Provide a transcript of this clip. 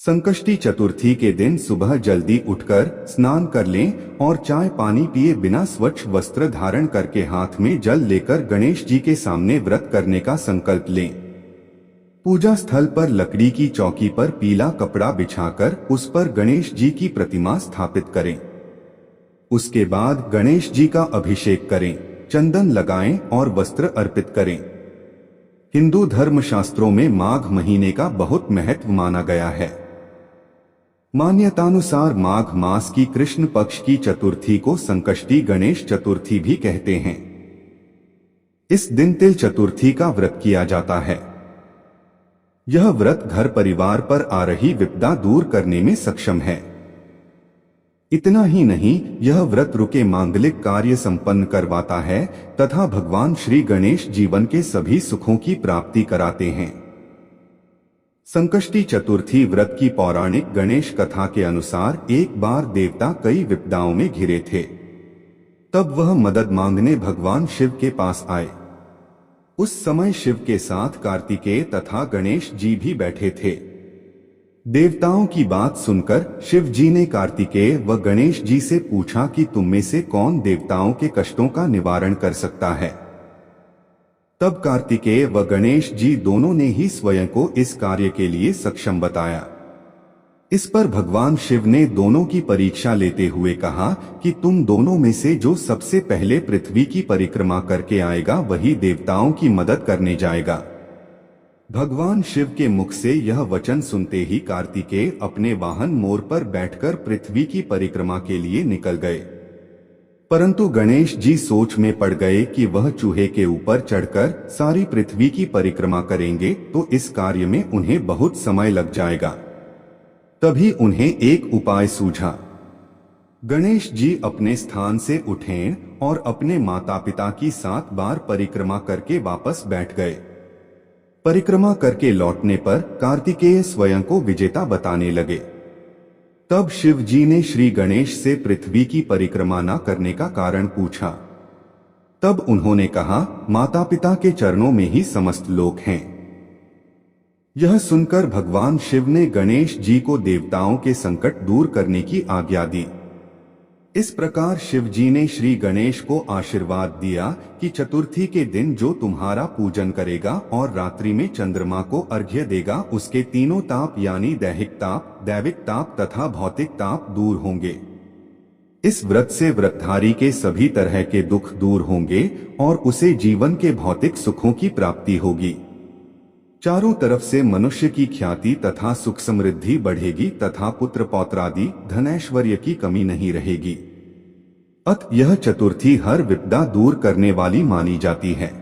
संकष्टी चतुर्थी के दिन सुबह जल्दी उठकर स्नान कर लें और चाय पानी पिए बिना स्वच्छ वस्त्र धारण करके हाथ में जल लेकर गणेश जी के सामने व्रत करने का संकल्प लें। पूजा स्थल पर लकड़ी की चौकी पर पीला कपड़ा बिछाकर उस पर गणेश जी की प्रतिमा स्थापित करें। उसके बाद गणेश जी का अभिषेक करें, चंदन लगाएं और वस्त्र अर्पित करें। हिंदू धर्मशास्त्रों में माघ महीने का बहुत महत्व माना गया है। मान्यतानुसार माघ मास की कृष्ण पक्ष की चतुर्थी को संकष्टी गणेश चतुर्थी भी कहते हैं। इस दिन तिल चतुर्थी का व्रत किया जाता है। यह व्रत घर परिवार पर आ रही विपदा दूर करने में सक्षम है। इतना ही नहीं, यह व्रत रुके मांगलिक कार्य संपन्न करवाता है तथा भगवान श्री गणेश जीवन के सभी सुखों की प्राप्ति कराते हैं। संकष्टी चतुर्थी व्रत की पौराणिक गणेश कथा के अनुसार एक बार देवता कई विपदाओं में घिरे थे। तब वह मदद मांगने भगवान शिव के पास आए। उस समय शिव के साथ कार्तिकेय तथा गणेश जी भी बैठे थे। देवताओं की बात सुनकर शिव जी ने कार्तिकेय व गणेश जी से पूछा कि तुम में से कौन देवताओं के कष्टों का निवारण कर सकता है। तब कार्तिकेय व गणेश जी दोनों ने ही स्वयं को इस कार्य के लिए सक्षम बताया। इस पर भगवान शिव ने दोनों की परीक्षा लेते हुए कहा कि तुम दोनों में से जो सबसे पहले पृथ्वी की परिक्रमा करके आएगा वही देवताओं की मदद करने जाएगा। भगवान शिव के मुख से यह वचन सुनते ही कार्तिकेय अपने वाहन मोर पर बैठकर पृथ्वी की परिक्रमा के लिए निकल गए। परंतु गणेश जी सोच में पड़ गए कि वह चूहे के ऊपर चढ़कर सारी पृथ्वी की परिक्रमा करेंगे तो इस कार्य में उन्हें बहुत समय लग जाएगा। तभी उन्हें एक उपाय सूझा। गणेश जी अपने स्थान से उठे और अपने माता पिता की 7 बार परिक्रमा करके वापस बैठ गए। परिक्रमा करके लौटने पर कार्तिकेय स्वयं को विजेता बताने लगे। तब शिव जी ने श्री गणेश से पृथ्वी की परिक्रमा न करने का कारण पूछा। तब उन्होंने कहा, माता पिता के चरणों में ही समस्त लोक हैं। यह सुनकर भगवान शिव ने गणेश जी को देवताओं के संकट दूर करने की आज्ञा दी। इस प्रकार शिव जी ने श्री गणेश को आशीर्वाद दिया कि चतुर्थी के दिन जो तुम्हारा पूजन करेगा और रात्रि में चंद्रमा को अर्घ्य देगा उसके तीनों ताप यानी दैहिक ताप, दैविक ताप तथा भौतिक ताप दूर होंगे। इस व्रत से व्रतधारी के सभी तरह के दुख दूर होंगे और उसे जीवन के भौतिक सुखों की प्राप्ति होगी। चारों तरफ से मनुष्य की ख्याति तथा सुख समृद्धि बढ़ेगी तथा पुत्र पौत्रादि धनैश्वर्य की कमी नहीं रहेगी। अतः यह चतुर्थी हर विपदा दूर करने वाली मानी जाती है।